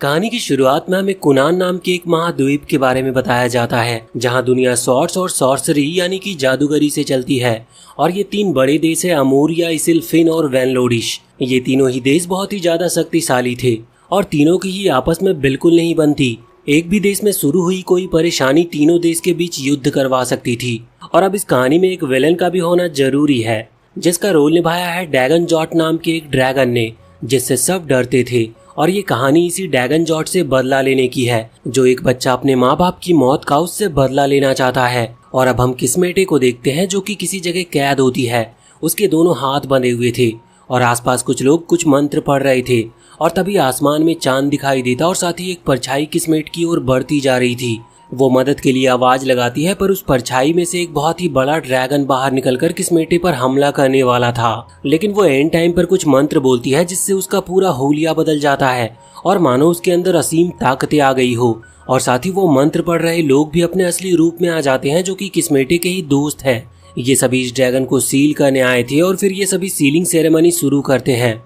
कहानी की शुरुआत में हमें कुनान नाम के एक महाद्वीप के बारे में बताया जाता है जहां दुनिया स्वॉर्ड्स और सॉर्सरी यानी कि जादूगरी से चलती है। और ये तीन बड़े देश है, अमूरिया, इसिलफिन और वैनलोडिश। ये तीनों ही देश बहुत ही ज्यादा शक्तिशाली थे और तीनों की ही आपस में बिल्कुल नहीं बनती। एक भी देश में शुरू हुई कोई परेशानी तीनों देश के बीच युद्ध करवा सकती थी। और अब इस कहानी में एक विलन का भी होना जरूरी है, जिसका रोल निभाया है ड्रैगन जॉट नाम के एक ड्रैगन ने, जिससे सब डरते थे। और ये कहानी इसी ड्रैगन जॉट से बदला लेने की है, जो एक बच्चा अपने माँ बाप की मौत का उससे बदला लेना चाहता है। और अब हम किस्मेटे को देखते हैं, जो कि किसी जगह कैद होती है। उसके दोनों हाथ बंधे हुए थे और आसपास कुछ लोग कुछ मंत्र पढ़ रहे थे। और तभी आसमान में चांद दिखाई देता और साथ ही एक परछाई किस्मेट की ओर बढ़ती जा रही थी। वो मदद के लिए आवाज लगाती है, पर उस परछाई में से एक बहुत ही बड़ा ड्रैगन बाहर निकलकर किस्मेटे पर हमला करने वाला था। लेकिन वो एंड टाइम पर कुछ मंत्र बोलती है, जिससे उसका पूरा हुलिया बदल जाता है और मानो उसके अंदर असीम ताकतें आ गई हो। और साथ ही वो मंत्र पढ़ रहे लोग भी अपने असली रूप में आ जाते हैं, जो कि किस्मेटे के ही दोस्त हैं। ये सभी इस ड्रैगन को सील करने आए थे और फिर ये सभी सीलिंग सेरेमनी शुरू करते हैं।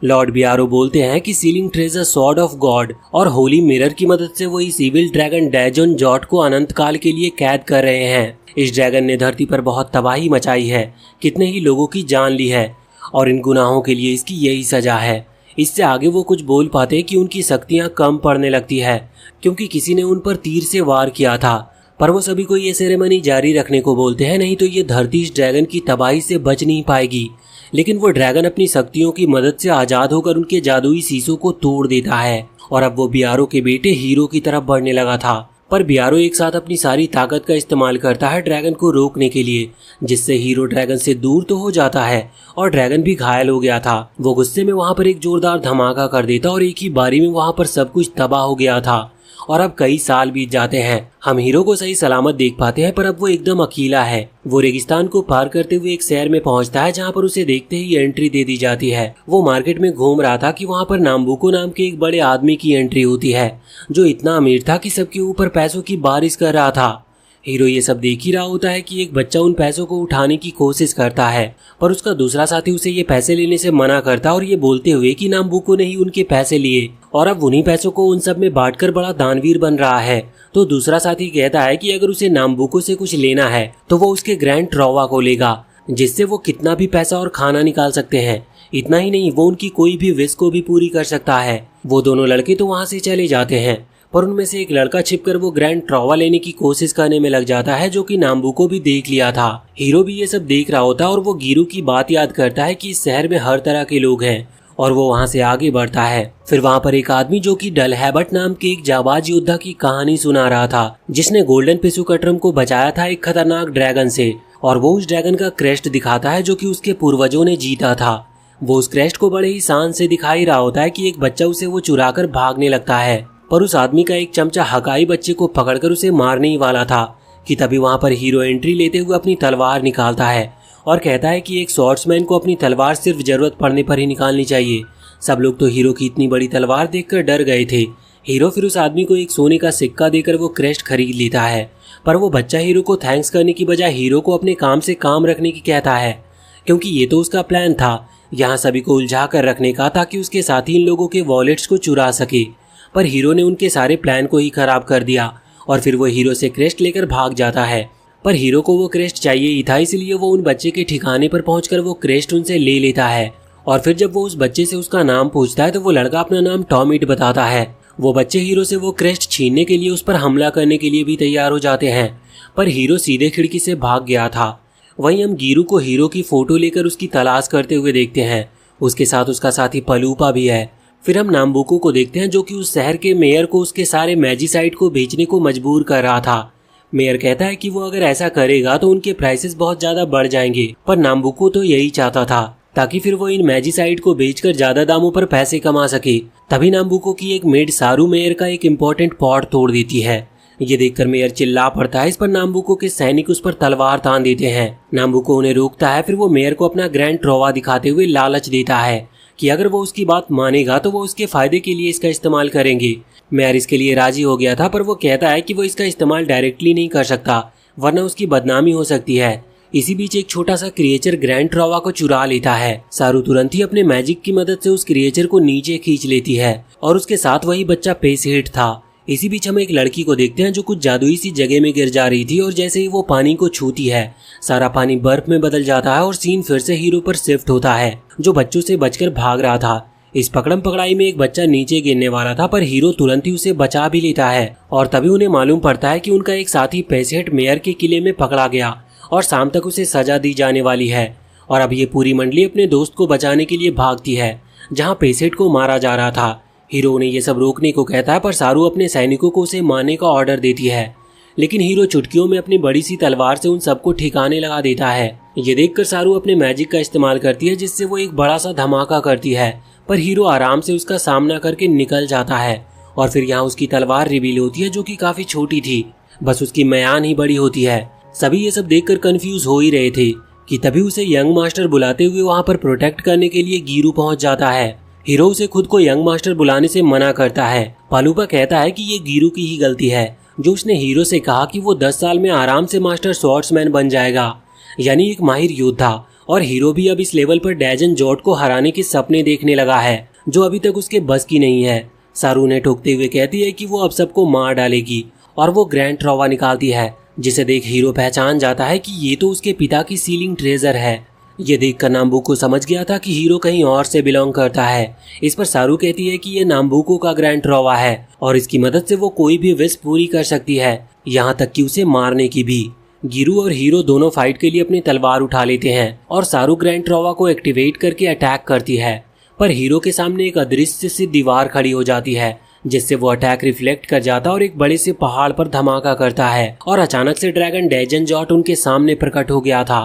लॉर्ड बियारो बोलते हैं कि ceiling treasure sword of God और होली मिरर की मदद से वो इस इविल ड्रैगन डैजन जॉट को अनंत काल के लिए कैद कर रहे हैं। इस ड्रैगन ने धरती पर बहुत तबाही मचाई है, कितने ही लोगों की जान ली है और इन गुनाहों के लिए इसकी यही सजा है। इससे आगे वो कुछ बोल पाते कि उनकी शक्तियां कम पड़ने लगती है, क्योंकि किसी ने उन पर तीर से वार किया था। पर वो सभी को ये सेरेमनी जारी रखने को बोलते हैं, नहीं तो ये धरती इस ड्रैगन की तबाही से बच नहीं पाएगी। लेकिन वो ड्रैगन अपनी शक्तियों की मदद से आजाद होकर उनके जादुई शीशों को तोड़ देता है और अब वो बियारो के बेटे हीरो की तरफ बढ़ने लगा था। पर बियारो एक साथ अपनी सारी ताकत का इस्तेमाल करता है ड्रैगन को रोकने के लिए, जिससे हीरो ड्रैगन से दूर तो हो जाता है और ड्रैगन भी घायल हो गया था। वो गुस्से में वहां पर एक जोरदार धमाका कर देता और एक ही बारी में वहां पर सब कुछ तबाह हो गया था। और अब कई साल बीत जाते हैं, हम हीरो को सही सलामत देख पाते हैं, पर अब वो एकदम अकेला है। वो रेगिस्तान को पार करते हुए एक शहर में पहुंचता है, जहां पर उसे देखते ही एंट्री दे दी जाती है। वो मार्केट में घूम रहा था कि वहां पर नाम्बुको नाम के एक बड़े आदमी की एंट्री होती है, जो इतना अमीर था कि सबके ऊपर पैसों की बारिश कर रहा था। हीरो ये सब देख ही रहा होता है कि एक बच्चा उन पैसों को उठाने की कोशिश करता है, पर उसका दूसरा साथी उसे ये पैसे लेने से मना करता और ये बोलते हुए कि नाम्बुको ने ही उनके पैसे लिए और अब उन्हीं पैसों को उन सब में बांटकर बड़ा दानवीर बन रहा है। तो दूसरा साथी कहता है कि अगर उसे नाम्बुको से कुछ लेना है तो वो उसके ग्रैंड ट्रोवा को लेगा, जिससे वो कितना भी पैसा और खाना निकाल सकते हैं। इतना ही नहीं, वो उनकी कोई भी विश को भी पूरी कर सकता है। वो दोनों लड़के तो वहाँ से चले जाते हैं, पर उनमें से एक लड़का छिपकर वो ग्रैंड ट्रोवा लेने की कोशिश करने में लग जाता है, जो कि नाम्बुको भी देख लिया था। हीरो भी ये सब देख रहा होता है और वो गिरू की बात याद करता है कि इस शहर में हर तरह के लोग हैं और वो वहाँ से आगे बढ़ता है। फिर वहाँ पर एक आदमी, जो कि डलहैबट नाम के एक जाबाज योद्धा की कहानी सुना रहा था, जिसने गोल्डन पिसुकट्रम को बचाया था एक खतरनाक ड्रैगन से। और वो उस ड्रैगन का क्रेस्ट दिखाता है, जो कि उसके पूर्वजों ने जीता था। वो उस क्रेस्ट को बड़े ही शान से दिखाई रहा होता है कि एक बच्चा उसे वो चुराकर भागने लगता है, पर उस आदमी का एक चमचा हकाई बच्चे को पकड़कर उसे मारने ही वाला था कि तभी वहाँ पर हीरो एंट्री लेते हुए अपनी तलवार निकालता है और कहता है कि एक स्वॉर्ड्समैन को अपनी तलवार सिर्फ जरूरत पड़ने पर ही निकालनी चाहिए। सब लोग तो हीरो की इतनी बड़ी तलवार देखकर डर गए थे। हीरो फिर उस आदमी को एक सोने का सिक्का देकर वो क्रेस्ट खरीद लेता है, पर वो बच्चा हीरो को थैंक्स करने की बजाय हीरो को अपने काम से काम रखने की कहता है, क्योंकि ये तो उसका प्लान था यहाँ सभी को उलझा कर रखने का, ताकि उसके साथी इन लोगों के वॉलेट्स को चुरा सके। पर हीरो ने उनके सारे प्लान को ही खराब कर दिया और फिर वो हीरो से क्रेस्ट लेकर भाग जाता है। पर हीरो को वो क्रेस्ट चाहिए ही था, इसलिए वो उन बच्चे के ठिकाने पर पहुंचकर वो क्रेस्ट उनसे ले लेता है। और फिर जब वो उस बच्चे से उसका नाम पूछता है तो वो लड़का अपना नाम टॉमिट बताता है। वो बच्चे हीरो से वो क्रेस्ट छीनने के लिए उस पर हमला करने के लिए भी तैयार हो जाते हैं, पर हीरो सीधे खिड़की से भाग गया था। वहीं हम गिरू को हीरो की फोटो लेकर उसकी तलाश करते हुए देखते हैं। उसके साथ उसका साथी पलूपा भी है। फिर हम नाम्बुको को देखते हैं, जो कि उस शहर के मेयर को उसके सारे मैजिसाइड को बेचने को मजबूर कर रहा था। मेयर कहता है कि वो अगर ऐसा करेगा तो उनके प्राइसेस बहुत ज्यादा बढ़ जाएंगे, पर नाम्बुको तो यही चाहता था ताकि फिर वो इन मैजिसाइड को बेचकर ज्यादा दामों पर पैसे कमा सके। तभी नाम्बुको की एक मेड सारू मेयर का एक इम्पोर्टेंट पॉट तोड़ देती है। ये देखकर मेयर चिल्ला पड़ता है। इस पर नाम्बुको के सैनिक उस पर तलवार तान देते हैं। नाम्बुको उन्हें रोकता है। फिर वो मेयर को अपना ग्रैंड ट्रोवा दिखाते हुए लालच देता है कि अगर वो उसकी बात मानेगा तो वो उसके फायदे के लिए इसका इस्तेमाल करेंगे। मेयर इसके लिए राजी हो गया था, पर वो कहता है कि वो इसका इस्तेमाल डायरेक्टली नहीं कर सकता, वरना उसकी बदनामी हो सकती है। इसी बीच एक छोटा सा क्रिएचर ग्रैंड ट्रोवा को चुरा लेता है। सारू तुरंत ही अपने मैजिक की मदद से उस क्रिएचर को नीचे खींच लेती है और उसके साथ वही बच्चा पेसेट था। इसी बीच हम एक लड़की को देखते हैं जो कुछ जादुई सी जगह में गिर जा रही थी और जैसे ही वो पानी को छूती है सारा पानी बर्फ में बदल जाता है और सीन फिर से हीरो पर शिफ्ट होता है जो बच्चों से बचकर भाग रहा था। इस पकड़म पकड़ाई में एक बच्चा नीचे गिरने वाला था पर हीरो तुरंत ही उसे बचा भी लेता है और तभी उन्हें मालूम पड़ता है कि उनका एक साथी पेसेट मेयर के किले में पकड़ा गया और शाम तक उसे सजा दी जाने वाली है। और अब ये पूरी मंडली अपने दोस्त को बचाने के लिए भागती है जहाँ पेसेट को मारा जा रहा था। हीरो ने ये सब रोकने को कहता है पर सारू अपने सैनिकों को उसे मारने का ऑर्डर देती है, लेकिन हीरो चुटकियों में अपनी बड़ी सी तलवार से उन सबको ठिकाने लगा देता है। ये देखकर सारू अपने मैजिक का इस्तेमाल करती है जिससे वो एक बड़ा सा धमाका करती है पर हीरो आराम से उसका सामना करके निकल जाता है। और फिर यहाँ उसकी तलवार रिवील होती है जो कि काफी छोटी थी, बस उसकी म्यान ही बड़ी होती है। सभी ये सब देखकर कंफ्यूज हो ही रहे थे कि तभी उसे यंग मास्टर बुलाते हुए वहाँ पर प्रोटेक्ट करने के लिए गीरू पहुँच जाता है। हीरो उसे खुद को यंग मास्टर बुलाने से मना करता है। पालूपा कहता है कि ये गीरू की ही गलती है जो उसने हीरो से कहा कि वो 10 साल में आराम से मास्टर स्वॉर्ड्समैन बन जाएगा, यानी एक माहिर योद्धा। और हीरो भी अब इस लेवल पर डैजन जॉट को हराने के सपने देखने लगा है जो अभी तक उसके बस की नहीं है। सारू ने टोकते हुए कहती है कि वो अब सबको मार डालेगी और वो ग्रैंड ट्रोवा निकालती है जिसे देख हीरो पहचान जाता है कि ये तो उसके पिता की सीलिंग ट्रेजर है। ये देखकर नाम्बुको समझ गया था कि हीरो कहीं और से बिलोंग करता है। इस पर सारू कहती है कि ये नाम्बुको का ग्रैंड ट्रोवा है और इसकी मदद से वो कोई भी विश पूरी कर सकती है, यहाँ तक कि उसे मारने की भी। गीरू और हीरो दोनों फाइट के लिए अपनी तलवार उठा लेते हैं और सारू ग्रैंड ट्रोवा को एक्टिवेट करके अटैक करती है पर हीरो के सामने एक अदृश्य सी दीवार खड़ी हो जाती है जिससे वो अटैक रिफ्लेक्ट कर जाता और एक बड़े से पहाड़ पर धमाका करता है और अचानक से ड्रैगन डैजन जॉट उनके सामने प्रकट हो गया था।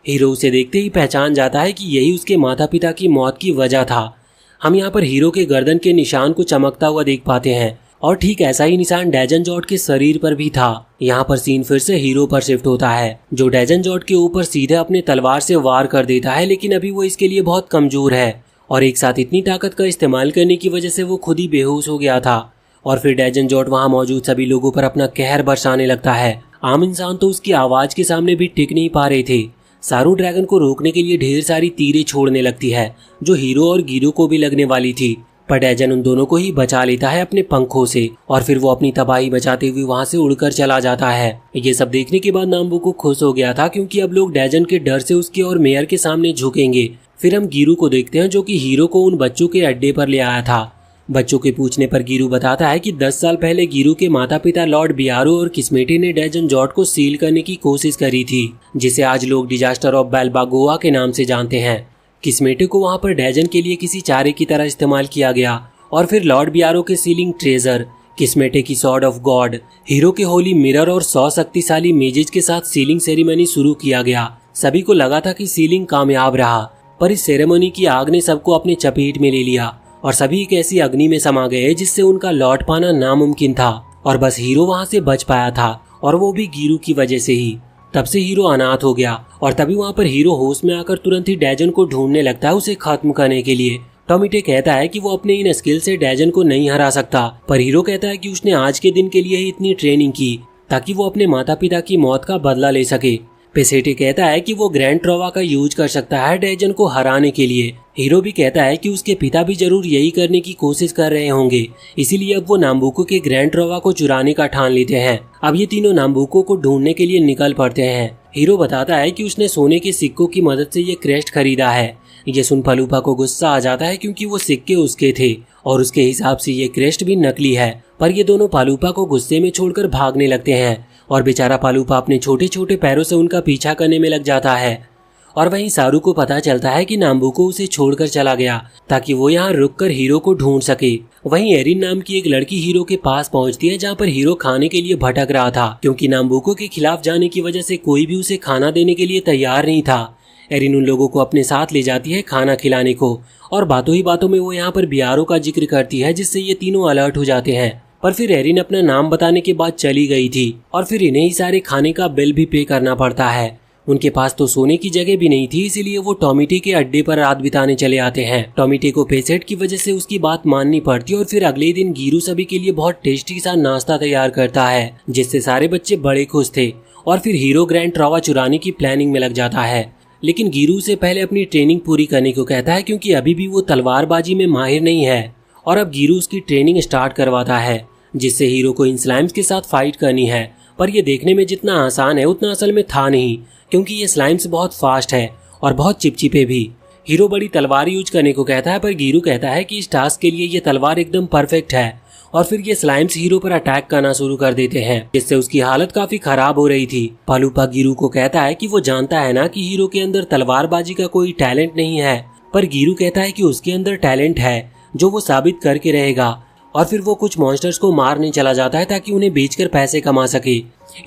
हीरो उसे देखते ही पहचान जाता है कि यही उसके माता पिता की मौत की वजह था। हम यहाँ पर हीरो के गर्दन के निशान को चमकता हुआ देख पाते हैं और ठीक ऐसा ही निशान डैजन जॉट के शरीर पर भी था। यहाँ पर सीन फिर से हीरो पर शिफ्ट होता है जो डैजन जॉट के ऊपर सीधे अपने तलवार से वार कर देता है, लेकिन अभी वो इसके लिए बहुत कमजोर है और एक साथ इतनी ताकत का इस्तेमाल करने की वजह से वो खुद ही बेहोश हो गया था। और फिर डैजन जॉट वहाँ मौजूद सभी लोगों पर अपना कहर बरसाने लगता है। आम इंसान तो उसकी आवाज के सामने भी टिक नहीं पा रहे थे। सारू ड्रैगन को रोकने के लिए ढेर सारी तीरें छोड़ने लगती है जो हीरो और गीरू को भी लगने वाली थी, पर डैजन उन दोनों को ही बचा लेता है अपने पंखों से और फिर वो अपनी तबाही बचाते हुए वहां से उड़कर चला जाता है। ये सब देखने के बाद नाम्बुको खुश हो गया था क्योंकि अब लोग डैजन के डर से उसके और मेयर के सामने झुकेंगे। फिर हम गीरू को देखते हैं जो कि हीरो को उन बच्चों के अड्डे पर ले आया था। बच्चों के पूछने पर गीरू बताता है कि 10 साल पहले गीरू के माता पिता लॉर्ड बियारो और किस्मेटे ने डैजन जॉट को सील करने की कोशिश करी थी, जिसे आज लोग डिजास्टर ऑफ बेल्बागोआ के नाम से जानते हैं। किस्मेटे को वहां पर डैजन के लिए किसी चारे की तरह इस्तेमाल किया गया और फिर लॉर्ड बियारो के सीलिंग ट्रेजर, किस्मेटे की सॉर्ड ऑफ गॉड, हीरो के होली मिरर और 100 शक्तिशाली मेजेज के साथ सीलिंग सेरेमनी शुरू किया गया। सभी को लगा था कि सीलिंग कामयाब रहा, पर इस सेरेमनी की आग ने सबको अपने चपेट में ले लिया और सभी एक ऐसी अग्नि में समा गए जिससे उनका लौट पाना नामुमकिन था और बस हीरो वहां से बच पाया था और वो भी गीरू की वजह से ही। तब से हीरो अनाथ हो गया और तभी वहां पर हीरो होश में आकर तुरंत ही डैजन को ढूंढने लगता है उसे खत्म करने के लिए। टॉमिटे कहता है कि वो अपने इन स्किल से डैजन को नहीं हरा सकता, पर हीरो कहता है कि उसने आज के दिन के लिए ही इतनी ट्रेनिंग की ताकि वो अपने माता पिता की मौत का बदला ले सके। पेसेटे कहता है कि वो ग्रैंड ट्रोवा का यूज कर सकता है डैजन को हराने के लिए। हीरो भी कहता है कि उसके पिता भी जरूर यही करने की कोशिश कर रहे होंगे, इसीलिए अब वो नाम्बुको के ग्रैंड ट्रोवा को चुराने का ठान लेते हैं। अब ये तीनों नाम्बुको को ढूंढने के लिए निकल पड़ते हैं। हीरो बताता है कि उसने सोने के सिक्कों की मदद से ये क्रेस्ट खरीदा है। ये सुन पालूपा को गुस्सा आ जाता है क्योंकि वो सिक्के उसके थे और उसके हिसाब से ये क्रेस्ट भी नकली है, पर ये दोनों पालूपा को गुस्से में छोड़कर भागने लगते हैं और बेचारा पालूपा अपने छोटे छोटे पैरों से उनका पीछा करने में लग जाता है। और वहीं सारू को पता चलता है कि नाम्बुको उसे छोड़कर चला गया ताकि वो यहाँ रुककर हीरो को ढूंढ सके। वहीं एरिन नाम की एक लड़की हीरो के पास पहुंचती है जहाँ पर हीरो खाने के लिए भटक रहा था क्योंकि नाम्बुको के खिलाफ जाने की वजह से कोई भी उसे खाना देने के लिए तैयार नहीं था। एरिन उन लोगों को अपने साथ ले जाती है खाना खिलाने को और बातों ही बातों में वो यहाँ पर बियारो का जिक्र करती है जिससे ये तीनों अलर्ट हो जाते हैं। पर फिर एरिन अपना नाम बताने के बाद चली गई थी और फिर इन्हें ही सारे खाने का बिल भी पे करना पड़ता है। उनके पास तो सोने की जगह भी नहीं थी, इसीलिए वो टॉमिटे के अड्डे पर रात बिताने चले आते हैं। टॉमिटे को पेसेट की वजह से उसकी बात माननी पड़ती और फिर अगले दिन गीरू सभी के लिए बहुत टेस्टी सा नाश्ता तैयार करता है जिससे सारे बच्चे बड़े खुश थे और फिर हीरो ग्रैंड ट्रॉवा चुराने की प्लानिंग में लग जाता है। लेकिन गीरू से पहले अपनी ट्रेनिंग पूरी करने को कहता है क्योंकि अभी भी वो तलवारबाजी में माहिर नहीं है। और अब गीरू उसकी ट्रेनिंग स्टार्ट करवाता है जिससे हीरो को इन स्लाइम्स के साथ फाइट करनी है। पर ये देखने में जितना आसान है उतना असल में था नहीं, क्योंकि ये स्लाइम्स बहुत फास्ट है और बहुत चिपचिपे भी। हीरो बड़ी तलवार यूज करने को कहता है पर गीरू कहता है कि इस टास्क के लिए ये तलवार एकदम परफेक्ट है। और फिर ये स्लाइम्स हीरो पर अटैक करना शुरू कर देते हैं जिससे उसकी हालत काफी खराब हो रही थी। पालूपा गीरू को कहता है कि वो जानता है ना कि हीरो के अंदर तलवारबाजी का कोई टैलेंट नहीं है, पर गीरू कहता है कि उसके अंदर टैलेंट है जो वो साबित करके रहेगा। और फिर वो कुछ मॉन्स्टर्स को मारने चला जाता है ताकि उन्हें बेचकर पैसे कमा सके।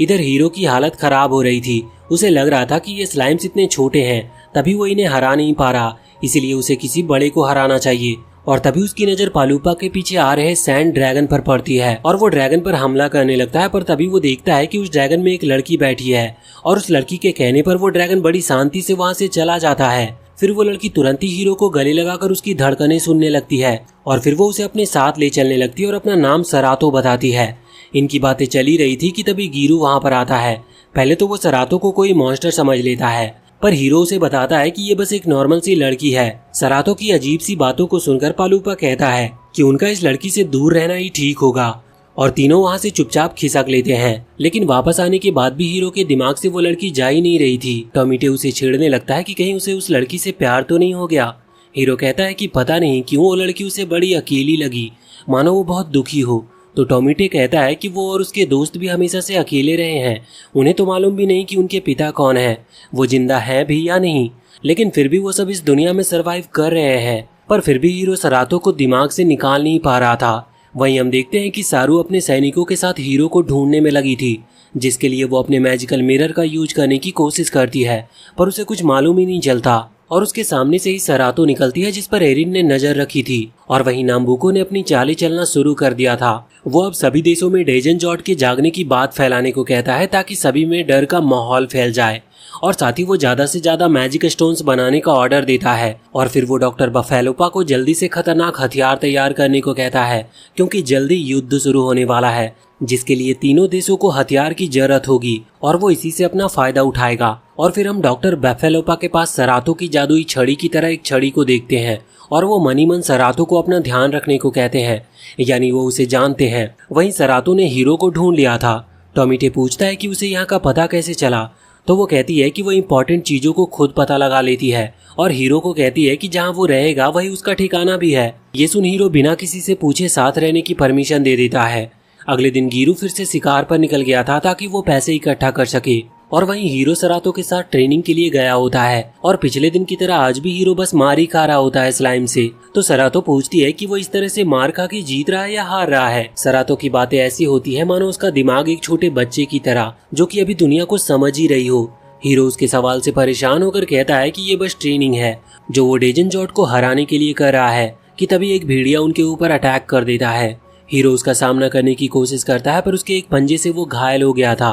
इधर हीरो की हालत खराब हो रही थी। उसे लग रहा था कि ये स्लाइम्स इतने छोटे हैं तभी वो इन्हें हरा नहीं पा रहा, इसीलिए उसे किसी बड़े को हराना चाहिए। और तभी उसकी नजर पालूपा के पीछे आ रहे सैंड ड्रैगन पर पड़ती है और वो ड्रैगन पर हमला करने लगता है। पर तभी वो देखता है कि उस ड्रैगन में एक लड़की बैठी है और उस लड़की के कहने पर वो ड्रैगन बड़ी शांति से वहां से चला जाता है। फिर वो लड़की तुरंत ही हीरो को गले लगाकर उसकी धड़कनें सुनने लगती है और फिर वो उसे अपने साथ ले चलने लगती है और अपना नाम सरातो बताती है। इनकी बातें चली रही थी कि तभी गीरू वहां पर आता है। पहले तो वो सरातो को कोई मॉन्स्टर समझ लेता है, पर हीरो उसे बताता है कि ये बस एक नॉर्मल सी लड़की है। सरातो की अजीब सी बातों को सुनकर पालूपा कहता है कि उनका इस लड़की से दूर रहना ही ठीक होगा और तीनों वहां से चुपचाप खिसक लेते हैं। लेकिन वापस आने के बाद भी हीरो के दिमाग से वो लड़की जा ही नहीं रही थी। टॉमीटे उसे छेड़ने लगता है कि कहीं उसे उस लड़की से प्यार तो नहीं हो गया। हीरो कहता है कि पता नहीं क्यों वो लड़की उसे बड़ी अकेली लगी, मानो वो बहुत दुखी हो। तो टॉमीटे कहता है कि वो और उसके दोस्त भी हमेशा से अकेले रहे हैं, उन्हें तो मालूम भी नहीं कि उनके पिता कौन है, वो जिंदा है भी या नहीं, लेकिन फिर भी वो सब इस दुनिया में सरवाइव कर रहे हैं। पर फिर भी हीरो सरातो को दिमाग से निकाल नहीं पा रहा था। वहीं हम देखते हैं कि सारू अपने सैनिकों के साथ हीरो को ढूंढने में लगी थी, जिसके लिए वो अपने मैजिकल मिरर का यूज करने की कोशिश करती है, पर उसे कुछ मालूम ही नहीं चलता और उसके सामने से ही सरातो निकलती है जिस पर एरिन ने नजर रखी थी। और वहीं नाम्बुको ने अपनी चालें चलना शुरू कर दिया था। वो अब सभी देशों में डेजन जॉर्ड के जागने की बात फैलाने को कहता है ताकि सभी में डर का माहौल फैल जाए और साथ ही वो ज्यादा से ज्यादा मैजिक स्टोन्स बनाने का ऑर्डर देता है। और फिर वो डॉक्टर बफेलोपा को जल्दी से खतरनाक हथियार तैयार करने को कहता है क्योंकि जल्दी युद्ध शुरू होने वाला है जिसके लिए तीनों देशों को हथियार की जरूरत होगी और वो इसी से अपना फायदा उठाएगा। और फिर हम डॉक्टर बफेलोपा के पास सरातो की जादुई छड़ी की तरह एक छड़ी को देखते हैं और वो मनी मन सरातो को अपना ध्यान रखने को कहते हैं, यानी वो उसे जानते हैं। वहीं सरातो ने हीरो को ढूंढ लिया था। टॉमीटे पूछता है कि उसे यहाँ का पता कैसे चला, तो वो कहती है कि वो इम्पोर्टेंट चीजों को खुद पता लगा लेती है और हीरो को कहती है कि जहाँ वो रहेगा वही उसका ठिकाना भी है। ये सुन हीरो बिना किसी से पूछे साथ रहने की परमिशन दे देता है। अगले दिन गीरू फिर से शिकार पर निकल गया था ताकि वो पैसे इकट्ठा कर सके और वहीं हीरो सरातो के साथ ट्रेनिंग के लिए गया होता है और पिछले दिन की तरह आज भी हीरो बस मार ही खा रहा होता है स्लाइम से। तो सरातो पूछती है कि वो इस तरह से मार खा के जीत रहा है या हार रहा है। सरातो की बातें ऐसी होती है मानो उसका दिमाग एक छोटे बच्चे की तरह जो कि अभी दुनिया को समझ ही रही हो। हीरो उसके सवाल से परेशान होकर कहता है कि ये बस ट्रेनिंग है जो वो डेजन जॉर्ड को हराने के लिए कर रहा है कि तभी एक भेड़िया उनके ऊपर अटैक कर देता है। हीरो उसका सामना करने की कोशिश करता है पर उसके एक पंजे से वो घायल हो गया था।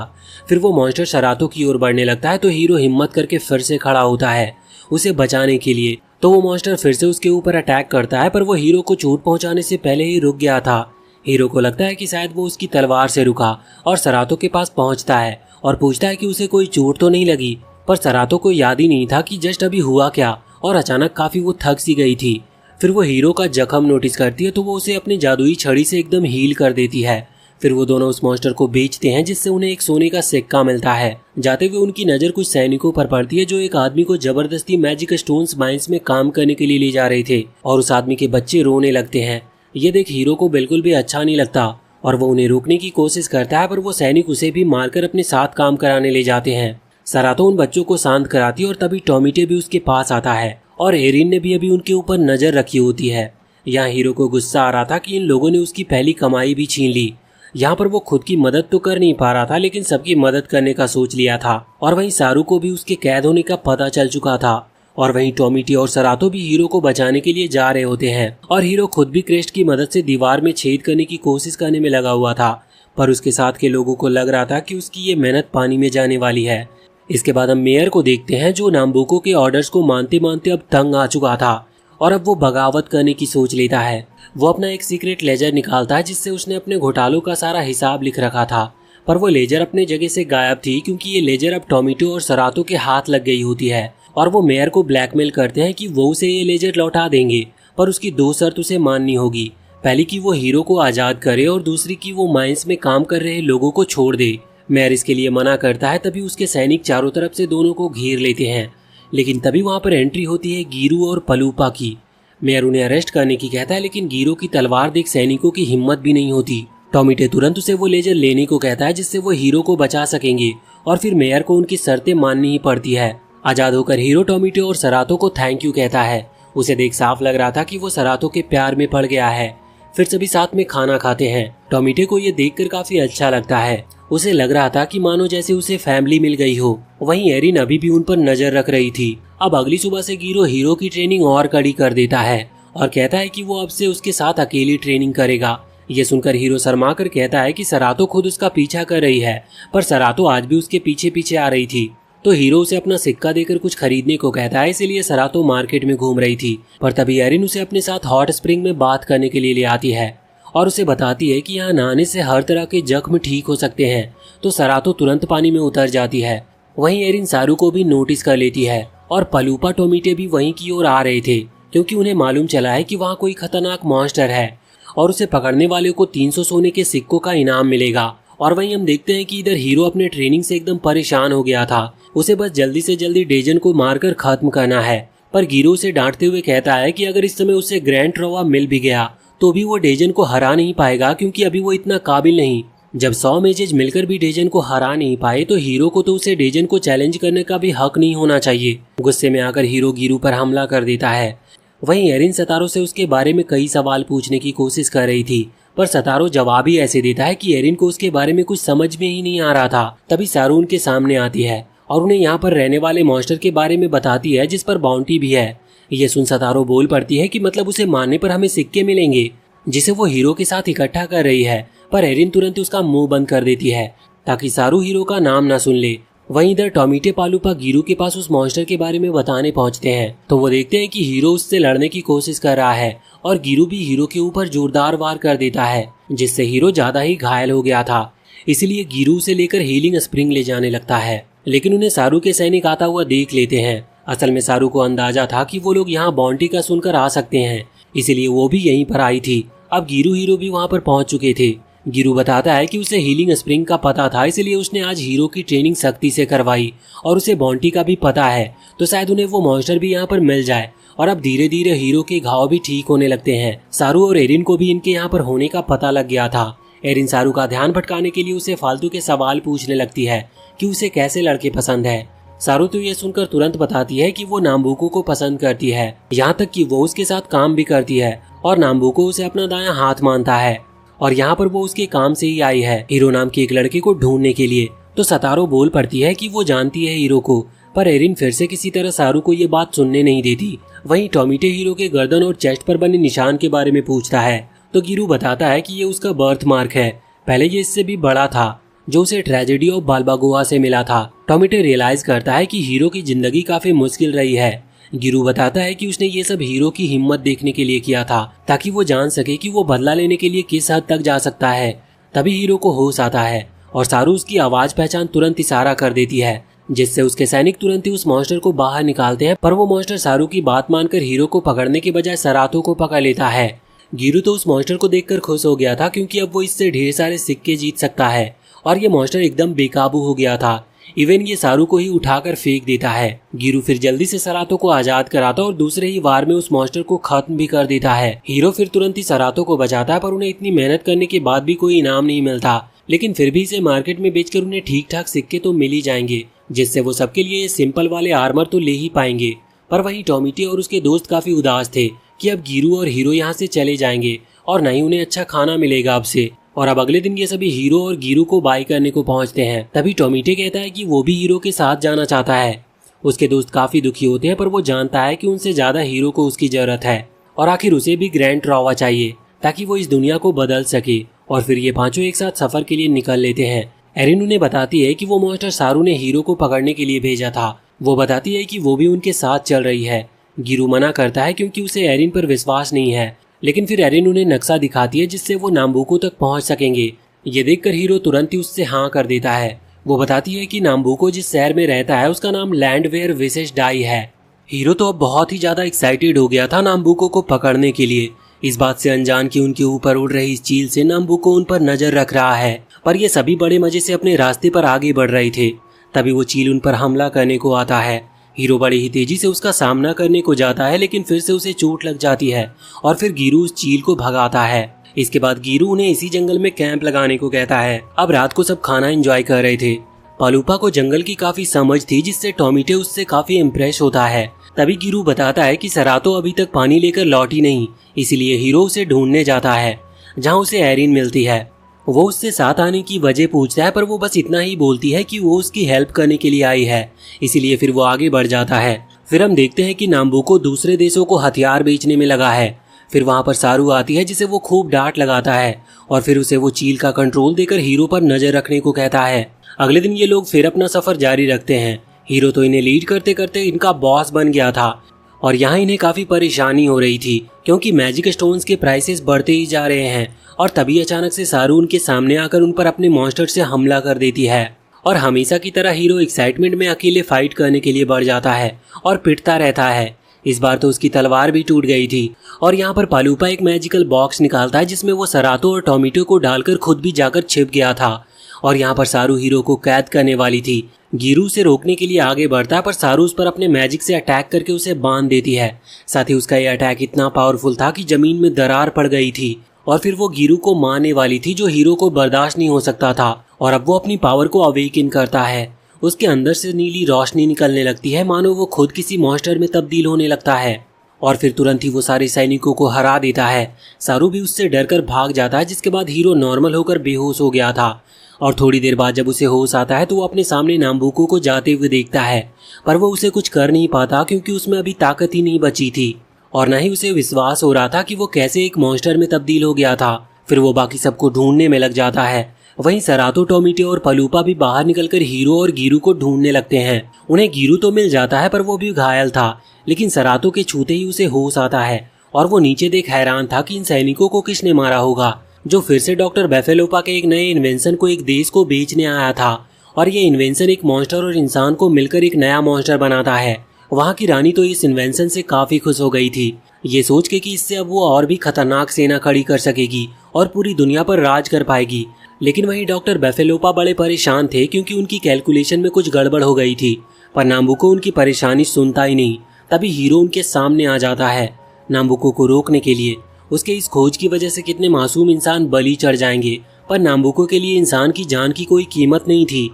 फिर वो मॉन्स्टर सरातो की ओर बढ़ने लगता है तो हीरो हिम्मत करके फिर से खड़ा होता है उसे बचाने के लिए। तो वो मॉन्स्टर फिर से उसके ऊपर अटैक करता है पर वो हीरो को चोट पहुंचाने से पहले ही रुक गया था। हीरो को लगता है कि शायद वो उसकी तलवार से रुका और सरातो के पास पहुंचता है और पूछता है कि उसे कोई चोट तो नहीं लगी, पर सरातो को याद ही नहीं था कि जस्ट अभी हुआ क्या और अचानक काफी वो थक सी गई थी। फिर वो हीरो का जख्म नोटिस करती है तो वो उसे अपनी जादुई छड़ी से एकदम हील कर देती है। फिर वो दोनों उस मॉन्स्टर को बेचते हैं जिससे उन्हें एक सोने का सिक्का मिलता है। जाते हुए उनकी नजर कुछ सैनिकों पर पड़ती है जो एक आदमी को जबरदस्ती मैजिक स्टोन्स माइंस में काम करने के लिए ले जा रहे थे और उस आदमी के बच्चे रोने लगते हैं। ये देख हीरो को बिल्कुल भी अच्छा नहीं लगता और वो उन्हें रोकने की कोशिश करता है पर वो सैनिक उसे भी मारकर अपने साथ काम कराने ले जाते हैं। सरातो उन बच्चों को शांत कराती है और तभी टॉमीटे भी उसके पास आता है और एरिन ने भी अभी उनके ऊपर नजर रखी होती है। यहाँ हीरो को गुस्सा आ रहा था कि इन लोगों ने उसकी पहली कमाई भी छीन ली। यहाँ पर वो खुद की मदद तो कर नहीं पा रहा था लेकिन सबकी मदद करने का सोच लिया था। और वहीं सारू को भी उसके कैद होने का पता चल चुका था और वहीं टॉमीटी और सरातो भी हीरो को बचाने के लिए जा रहे होते हैं और हीरो खुद भी क्रेस्ट की मदद से दीवार में छेद करने की कोशिश करने में लगा हुआ था, पर उसके साथ के लोगों को लग रहा था कि उसकी ये मेहनत पानी में जाने वाली है। इसके बाद हम मेयर को देखते हैं जो नाम्बुको के ऑर्डर्स को मानते मानते अब तंग आ चुका था और अब वो बगावत करने की सोच लेता है। वो अपना एक सीक्रेट लेजर निकालता है जिससे उसने अपने घोटालों का सारा हिसाब लिख रखा था, पर वो लेजर अपने जगह से गायब थी क्योंकि ये लेजर अब टोमेटो और सरातो के हाथ लग गई होती है और वो मेयर को ब्लैकमेल करते हैं कि वो उसे ये लेजर लौटा देंगे, पर उसकी दो शर्त उसे माननी होगी। पहली कि वो हीरो को आज़ाद करे और दूसरी कि वो माइंस में काम कर रहे लोगों को छोड़ दे। मेयर इसके लिए मना करता है, तभी उसके सैनिक चारों तरफ से दोनों को घेर लेते हैं। लेकिन तभी वहाँ पर एंट्री होती है गीरू और पलूपा की। मेयर उन्हें अरेस्ट करने की कहता है, लेकिन गीरू की तलवार देख सैनिकों की हिम्मत भी नहीं होती। टोमेटे तुरंत उसे वो लेजर लेने को कहता है जिससे वो हीरो को बचा सकेंगे और फिर मेयर को उनकी शर्तें माननी ही पड़ती है। आजाद होकर हीरो टोमेटो और सरातो को थैंक यू कहता है। उसे देख साफ लग रहा था कि वो सरातो के प्यार में पड़ गया है। फिर सभी साथ में खाना खाते हैं। टोमेटे को ये देखकर काफी अच्छा लगता है। उसे लग रहा था कि मानो जैसे उसे फैमिली मिल गई हो। वहीं एरिन अभी भी उन पर नजर रख रही थी। अब अगली सुबह से गीरो हीरो की ट्रेनिंग और कड़ी कर देता है और कहता है कि वो अब से उसके साथ अकेली ट्रेनिंग करेगा। ये सुनकर हीरो शर्मा कर कहता है कि सरातो खुद उसका पीछा कर रही है, पर सरातो आज भी उसके पीछे पीछे आ रही थी। तो हीरो उसे अपना सिक्का देकर कुछ खरीदने को कहता है, इसीलिए सरातो मार्केट में घूम रही थी। पर तभी एरिन उसे अपने साथ हॉट स्प्रिंग में बात करने के लिए ले आती है और उसे बताती है कि यहाँ नहाने से हर तरह के जख्म ठीक हो सकते हैं। तो सरातो तुरंत पानी में उतर जाती है। वहीं एरिन सारू को भी नोटिस कर लेती है और पलूपा टोमेटे भी वहीं की ओर आ रहे थे क्योंकि उन्हें मालूम चला है कि वहाँ कोई खतरनाक मॉन्स्टर है और उसे पकड़ने वाले को 300 सोने के सिक्कों का इनाम मिलेगा। और वहीं हम देखते हैं कि इधर हीरो अपने ट्रेनिंग से एकदम परेशान हो गया था। उसे बस जल्दी से जल्दी डेजन को मारकर खत्म करना है। पर गीरो उसे डांटते हुए कहता है कि अगर इस समय उसे ग्रैंड ट्रोवा मिल भी गया तो भी वो डेजन को हरा नहीं पाएगा क्योंकि अभी वो इतना काबिल नहीं। जब 100 मेजेज मिलकर भी डेजन को हरा नहीं पाए तो हीरो को तो उसे डेजन को चैलेंज करने का भी हक नहीं होना चाहिए। गुस्से में आकर हीरो गीरू पर हमला कर देता है। वहीं एरिन सतारो से उसके बारे में कई सवाल पूछने की कोशिश कर रही थी, पर सतारो जवाब ही ऐसे देता है कि एरिन को उसके बारे में कुछ समझ में ही नहीं आ रहा था। तभी सारू उनके सामने आती है और उन्हें यहाँ पर रहने वाले मॉन्स्टर के बारे में बताती है जिस पर बाउंटी भी है। ये सुन सतारो बोल पड़ती है कि मतलब उसे मारने पर हमें सिक्के मिलेंगे, जिसे वो हीरो के साथ इकट्ठा कर रही है। पर एरिन तुरंत उसका मुंह बंद कर देती है ताकि सारू हीरो का नाम ना सुन ले। वहीं इधर टोमेटे पालूपा गीरू के पास उस मॉन्स्टर के बारे में बताने पहुंचते हैं तो वो देखते हैं कि हीरो उससे लड़ने की कोशिश कर रहा है और गीरू भी हीरो के ऊपर जोरदार वार कर देता है जिससे हीरो ज्यादा ही घायल हो गया था। इसीलिए गीरू उसे लेकर हीलिंग स्प्रिंग ले जाने लगता है, लेकिन उन्हें सारू के सैनिक आता हुआ देख लेते हैं। असल में सारू को अंदाजा था कि वो लोग यहाँ बाउंटी का सुनकर आ सकते हैं, इसीलिए वो भी यहीं पर आई थी। अब गीरू हीरो भी वहाँ पर पहुँच चुके थे। गीरू बताता है कि उसे हीलिंग स्प्रिंग का पता था, इसलिए उसने आज हीरो की ट्रेनिंग सख्ती से करवाई और उसे बाउंटी का भी पता है, तो शायद उन्हें वो मॉन्स्टर भी यहाँ पर मिल जाए। और अब धीरे धीरे हीरो के घाव भी ठीक होने लगते हैं। सारू और एरिन को भी इनके यहाँ पर होने का पता लग गया था। एरिन सारू का ध्यान भटकाने के लिए उसे फालतू के सवाल पूछने लगती है कि उसे कैसे लड़के पसंद है। सारू तो ये सुनकर तुरंत बताती है कि वो नाम्बुको को पसंद करती है, यहाँ तक कि वो उसके साथ काम भी करती है और नाम्बुको उसे अपना दायां हाथ मानता है और यहाँ पर वो उसके काम से ही आई है हीरो नाम के एक लड़के को ढूंढने के लिए। तो सतारो बोल पड़ती है कि वो जानती है हीरो को, पर एरिन फिर से किसी तरह सारू को ये बात सुनने नहीं देती। वहीं टोमेटे हीरो के गर्दन और चेस्ट पर बने निशान के बारे में पूछता है तो गीरू बताता है कि ये उसका बर्थ मार्क है। पहले ये इससे भी बड़ा था जो उसे ट्रेजेडी ऑफ बालबागोआ से मिला था। टोमेटे रियलाइज करता है कि हीरो की जिंदगी काफी मुश्किल रही है। गीरू बताता है कि उसने ये सब हीरो की हिम्मत देखने के लिए किया था ताकि वो जान सके कि वो बदला लेने के लिए किस हद तक जा सकता है। तभी हीरो को होश आता है और सारू उसकी आवाज पहचान तुरंत इशारा कर देती है, जिससे उसके सैनिक तुरंत ही उस मॉन्स्टर को बाहर निकालते हैं। पर वो मॉन्स्टर सारू की बात मानकर हीरो को पकड़ने के बजाय सरातो को पकड़ लेता है। गीरू तो उस मॉन्स्टर को देखकर खुश हो गया था क्योंकि अब वो इससे ढेर सारे सिक्के जीत सकता है और ये मॉन्स्टर एकदम बेकाबू हो गया था। इवन ये सारू को ही उठाकर फेंक देता है। गीरू फिर जल्दी से सरातो को आजाद कराता और दूसरे ही वार में उस मॉन्स्टर को खत्म भी कर देता है। हीरो फिर तुरंत ही सरातो को बचाता है, पर उन्हें इतनी मेहनत करने के बाद भी कोई इनाम नहीं मिलता। लेकिन फिर भी इसे मार्केट में बेचकर उन्हें ठीक ठाक सिक्के तो मिल ही जाएंगे, जिससे वो सबके लिए सिंपल वाले आर्मर तो ले ही पाएंगे। पर वहीं टोमेटे और उसके दोस्त काफी उदास थे कि अब गीरू और हीरो यहाँ से चले जाएंगे और न ही उन्हें अच्छा खाना मिलेगा अब से। और अब अगले दिन ये सभी हीरो और गीरू को बाय करने को पहुंचते हैं। तभी टोमेटे कहता है कि वो भी हीरो के साथ जाना चाहता है। उसके दोस्त काफी दुखी होते हैं, पर वो जानता है कि उनसे ज्यादा हीरो को उसकी जरूरत है और आखिर उसे भी ग्रैंड ट्रोवा चाहिए ताकि वो इस दुनिया को बदल सके। और फिर ये पांचों एक साथ सफर के लिए निकल लेते हैं। एरिन उन्हें बताती है कि वो मॉन्स्टर सारू ने हीरो को पकड़ने के लिए भेजा था। वो बताती है कि वो भी उनके साथ चल रही है। गीरू मना करता है क्योंकि उसे एरिन पर विश्वास नहीं है, लेकिन फिर एरिन उन्हें नक्शा दिखाती है जिससे वो नाम्बुको तक पहुंच सकेंगे। ये देखकर हीरो तुरंत ही उससे हाँ कर देता है। वो बताती है कि नाम्बुको जिस शहर में रहता है उसका नाम लैंड वेयर विशेष डाई है। हीरो तो अब बहुत ही ज्यादा एक्साइटेड हो गया था नाम्बुको को पकड़ने के लिए, इस बात से अनजान कि उनके ऊपर उड़ रही इस चील से नाम्बुको उन पर नजर रख रहा है। पर ये सभी बड़े मजे से अपने रास्ते पर आगे बढ़ रहे थे। तभी वो चील उन पर हमला करने को आता है। हीरो बड़ी ही तेजी से उसका सामना करने को जाता है, लेकिन फिर से उसे चोट लग जाती है और फिर गीरू उस चील को भगाता है। इसके बाद गीरू उन्हें इसी जंगल में कैंप लगाने को कहता है। अब रात को सब खाना एंजॉय कर रहे थे। पालूपा को जंगल की काफी समझ थी, जिससे टोमिटे उससे काफी इम्प्रेस होता है। तभी गीरू बताता है कि सरातो अभी तक पानी लेकर लौटी नहीं, इसीलिए हीरो उसे ढूंढने जाता है, जहाँ उसे एरिन मिलती है। वो उससे साथ आने की वजह पूछता है, पर वो बस इतना ही बोलती है कि वो उसकी हेल्प करने के लिए आई है, इसीलिए फिर वो आगे बढ़ जाता है। फिर हम देखते हैं कि नाम्बुको दूसरे देशों को हथियार बेचने में लगा है। फिर वहाँ पर सारू आती है, जिसे वो खूब डांट लगाता है और फिर उसे वो चील का कंट्रोल देकर हीरो पर नजर रखने को कहता है। अगले दिन ये लोग फिर अपना सफर जारी रखते हैं। हीरो तो इन्हें लीड करते करते इनका बॉस बन गया था और यहाँ इन्हें काफी परेशानी हो रही थी, क्योंकि मैजिक स्टोन्स के प्राइसेस बढ़ते ही जा रहे हैं। और तभी अचानक से सारू उनके सामने आकर उन पर अपने मॉन्स्टर से हमला कर देती है और हमेशा की तरह हीरो एक्साइटमेंट में अकेले फाइट करने के लिए बढ़ जाता है और पिटता रहता है। इस बार तो उसकी तलवार भी टूट गई थी। और यहाँ पर पालूपा एक मैजिकल बॉक्स निकालता है, जिसमें वो सरातो और टोमेटो को डालकर खुद भी जाकर छिप गया था। और यहाँ पर सारू हीरो को कैद करने वाली थी। गीरू उसे रोकने के लिए आगे बढ़ता है, पर सारू उस पर अपने मैजिक से अटैक करके उसे बांध देती है। साथ ही उसका यह अटैक इतना पावरफुल था कि जमीन में दरार पड़ गई थी और फिर वो गीरू को मारने वाली थी, जो हीरो को बर्दाश्त नहीं हो सकता था। और अब वो अपनी पावर को अवेकन करता है। उसके अंदर से नीली रोशनी निकलने लगती है, मानो वो खुद किसी मॉन्स्टर में तब्दील होने लगता है और फिर तुरंत ही वो सारे सैनिकों को हरा देता है। सारू भी उससे डरकर भाग जाता है, जिसके बाद हीरो नॉर्मल होकर बेहोश हो गया था। और थोड़ी देर बाद जब उसे होश आता है तो वो अपने सामने नाम्बुको को जाते हुए देखता है, पर वो उसे कुछ कर नहीं पाता, क्योंकि उसमें अभी ताकत ही नहीं बची थी और न ही उसे विश्वास हो रहा था कि वो कैसे एक मॉन्स्टर में तब्दील हो गया था। फिर वो बाकी सबको ढूंढने में लग जाता है। वहीं सरातो, टोमेटो और पालूपा भी बाहर निकलकर हीरो और गीरू को ढूंढने लगते हैं। उन्हें गीरू तो मिल जाता है, पर वो भी घायल था, लेकिन सरातो के छूते ही उसे होश आता है और वो नीचे देख हैरान था कि इन सैनिकों को किसने मारा होगा, जो फिर से डॉक्टर बेफेलोपा के एक नए इन्वेंशन को एक देश को बेचने आया था। और ये इन्वेंशन एक मॉन्स्टर और इंसान को मिलकर एक नया मॉन्स्टर बनाता है। वहाँ की रानी तो इस इन्वेंशन से काफी खुश हो गई थी, ये सोच के कि इससे अब वो और भी खतरनाक सेना खड़ी कर सकेगी और पूरी दुनिया पर राज कर पाएगी। लेकिन वहीं डॉक्टर बेफेलोपा बड़े परेशान थे, क्योंकि उनकी कैलकुलेशन में कुछ गड़बड़ हो गई थी। पर नाम्बुको उनकी परेशानी सुनता ही नहीं। तभी हीरो उनके सामने आ जाता है नाम्बुको को रोकने के लिए। उसके इस खोज की वजह से कितने मासूम इंसान बलि चढ़ जाएंगे, पर नाम्बुको के लिए इंसान की जान की कोई कीमत नहीं थी।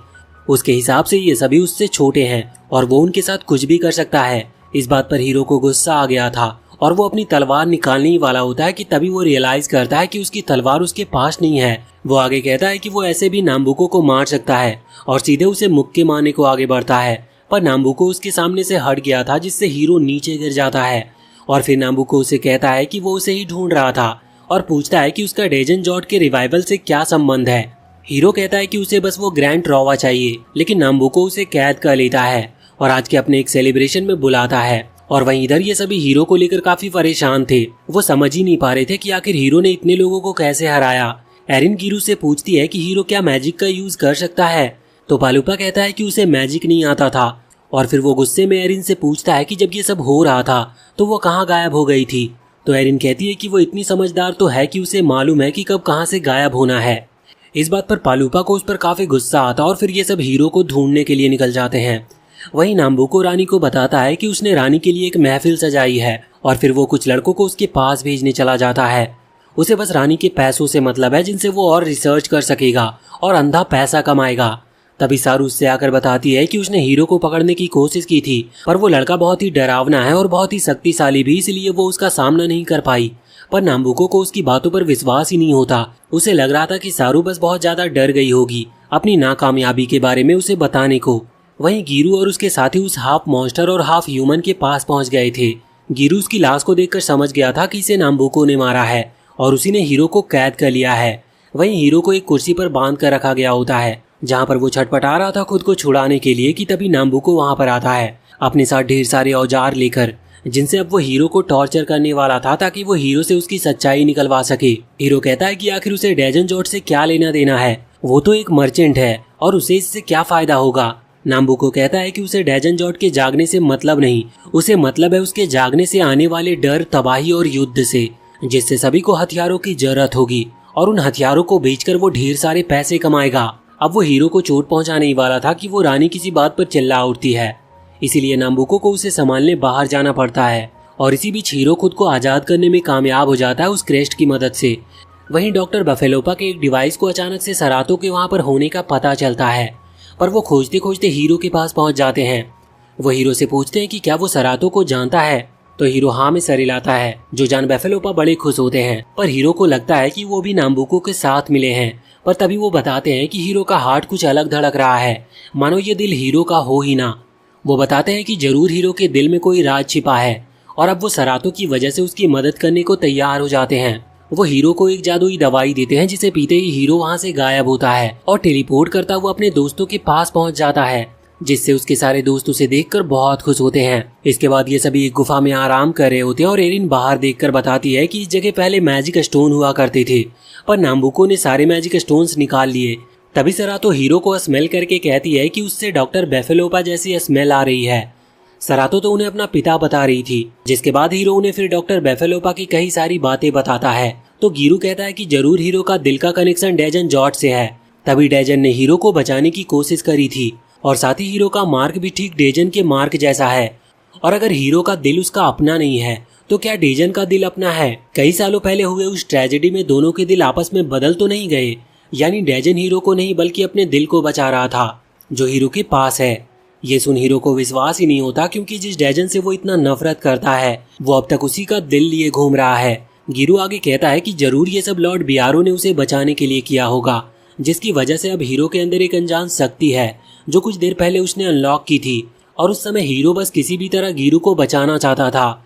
उसके हिसाब से ये सभी उससे छोटे हैं और वो उनके साथ कुछ भी कर सकता है। इस बात पर हीरो को गुस्सा आ गया था और वो अपनी तलवार निकालने ही वाला होता है कि तभी वो रियलाइज करता है कि उसकी तलवार उसके पास नहीं है। वो आगे कहता है कि वो ऐसे भी नाम्बुको को मार सकता है और सीधे उसे मुक्के मारने को आगे बढ़ता है, पर नाम्बुको उसके सामने से हट गया था, जिससे हीरो नीचे गिर जाता है। और फिर नाम्बुको उसे कहता है कि वो उसे ही ढूंढ रहा था और पूछता है कि उसका डेजन जॉर्ड के रिवाइवल से क्या संबंध है। हीरो कहता है कि उसे बस वो ग्रैंड ट्रॉवा चाहिए, लेकिन नाम्बुको उसे कैद कर लेता है और आज के अपने एक सेलिब्रेशन में बुलाता है। और वहीं इधर ये सभी हीरो को लेकर काफी परेशान थे। वो समझ ही नहीं पा रहे थे कि आखिर हीरो ने इतने लोगों को कैसे हराया। एरिन गीरू से पूछती है कि हीरो क्या मैजिक का यूज कर सकता है, तो पालूपा कहता है कि उसे मैजिक नहीं आता था। और फिर वो गुस्से में एरिन से पूछता है कि जब ये सब हो रहा था तो वो कहाँ गायब हो गई थी। तो एरिन कहती है कि वो इतनी समझदार तो है कि उसे मालूम है कि कब कहाँ से गायब होना है। इस बात पर पालूपा को उस पर काफी गुस्सा आता और फिर ये सब हीरो को ढूंढने के लिए निकल जाते हैं। वहीं नाम्बुको रानी को बताता है कि उसने रानी के लिए एक महफिल सजाई है और फिर वो कुछ लड़कों को उसके पास भेजने चला जाता है। उसे बस रानी के पैसों से मतलब है, जिनसे वो और रिसर्च कर सकेगा और अंधा पैसा कमाएगा। तभी सारू उससे आकर बताती है कि उसने हीरो को पकड़ने की कोशिश की थी, पर वो लड़का बहुत ही डरावना है और बहुत ही शक्तिशाली भी, इसलिए वो उसका सामना नहीं कर पाई। पर नाम्बुको को उसकी बातों पर विश्वास ही नहीं होता। उसे लग रहा था कि सारू बस बहुत ज्यादा डर गई होगी अपनी नाकामयाबी के बारे में उसे बताने को। वहीं गीरू और उसके साथी उस हाफ मॉन्स्टर और हाफ ह्यूमन के पास पहुंच गए थे। गीरू उसकी लाश को देखकर समझ गया था कि इसे नाम्बुको ने मारा है और उसी ने हीरो को कैद कर लिया है। वहीं हीरो को एक कुर्सी पर बांध कर रखा गया होता है, जहाँ पर वो छटपटा रहा था खुद को छुड़ाने के लिए कि तभी नाम्बुको वहाँ पर आता है अपने साथ ढेर सारे औजार लेकर। जिनसे अब वो हीरो को टॉर्चर करने वाला था ताकि वो हीरो से उसकी सच्चाई निकलवा सके। हीरो कहता है कि आखिर उसे डेजन जॉर्ज से क्या लेना देना है, वो तो एक मर्चेंट है और उसे इससे क्या फायदा होगा। नाम्बुको कहता है कि उसे डेजन जॉर्ज के जागने से मतलब नहीं, उसे मतलब है उसके जागने से आने वाले डर, तबाही और युद्ध से, जिससे सभी को हथियारों की जरूरत होगी और उन हथियारों को बेचकर वो ढेर सारे पैसे कमाएगा। अब वो हीरो को चोट पहुंचाने ही वाला था कि वो रानी किसी बात पर चिल्ला उठती है, इसीलिए नाम्बुको को उसे संभालने बाहर जाना पड़ता है और इसी बीच हीरो खुद को आजाद करने में कामयाब हो जाता है उस क्रेस्ट की मदद से। वहीं डॉक्टर बफेलोपा के एक डिवाइस को अचानक से सरातो के वहां पर होने का पता चलता है, पर वो खोजते खोजते हीरो के पास पहुंच जाते हैं। वो हीरो से पूछते हैं कि क्या वो सरातो को जानता है, तो हीरो हाँ में सर हिलाता है, जो जान बफेलोपा बड़े खुश होते हैं। पर हीरो को लगता है कि वो भी नाम्बुको के साथ मिले हैं, पर तभी वो बताते हैं कि हीरो का हार्ट कुछ अलग धड़क रहा है, मानो ये दिल हीरो का हो ही ना। वो बताते हैं कि जरूर हीरो के दिल में कोई राज छिपा है और अब वो सरातो की वजह से उसकी मदद करने को तैयार हो जाते हैं। वो हीरो को एक जादुई दवाई देते हैं, जिसे पीते ही हीरो वहाँ से गायब होता है और टेलीपोर्ट करता हुआ अपने दोस्तों के पास पहुँच जाता है, जिससे उसके सारे दोस्त उसे देखकर बहुत खुश होते हैं। इसके बाद ये सभी एक गुफा में आराम कर रहे होते हैं और एरिन बाहर देखकर बताती है कि इस जगह पहले मैजिक स्टोन हुआ करते थे, पर नाम्बुको ने सारे मैजिक स्टोन्स निकाल लिए। तभी सरातो हीरो को स्मेल करके कहती है कि उससे डॉक्टर बेफेलोपा जैसी स्मेल आ रही है। सरातो तो उन्हें अपना पिता बता रही थी, जिसके बाद हीरो उन्हें फिर डॉक्टर बेफेलोपा की कई सारी बातें बताता है। तो गिरू कहता है कि जरूर हीरो का दिल का कनेक्शन डेजन जॉर्ज से है, तभी डेजन ने हीरो को बचाने की कोशिश करी थी और साथ ही हीरो का मार्क भी ठीक डेजन के मार्क जैसा है। और अगर हीरो का दिल उसका अपना नहीं है तो क्या डेजन का दिल अपना है? कई सालों पहले हुए उस ट्रेजेडी में दोनों के दिल आपस में बदल तो नहीं गए, यानी डेजन हीरो को नहीं बल्कि अपने दिल को बचा रहा था जो हीरो के पास है। ये सुन हीरो को विश्वास ही नहीं होता, क्योंकि जिस डेजन से वो इतना नफरत करता है वो अब तक उसी का दिल लिए घूम रहा है। गिरू आगे कहता है कि जरूर ये सब लॉर्ड बियारो ने उसे बचाने के लिए किया होगा, जिसकी वजह से अब हीरो के अंदर एक अनजान शक्ति है जो कुछ देर पहले उसने अनलॉक की थी और उस समय हीरो बस किसी भी तरह गिरू को बचाना चाहता था।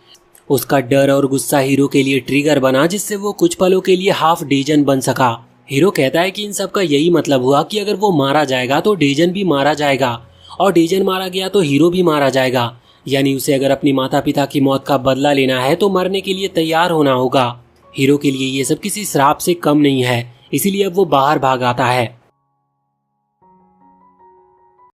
उसका डर और गुस्सा हीरो के लिए ट्रिगर बना, जिससे वो कुछ पलों के लिए हाफ डेजन बन सका। हीरो कहता है कि इन सब का यही मतलब हुआ कि अगर वो मारा जाएगा तो डेजन भी मारा जाएगा और डेजन मारा गया तो हीरो भी मारा जाएगा, यानी उसे अगर अपनी माता पिता की मौत का बदला लेना है तो मरने के लिए तैयार होना होगा। हीरो के लिए ये सब किसी श्राप से कम नहीं है, इसीलिए अब वो बाहर भाग आता है।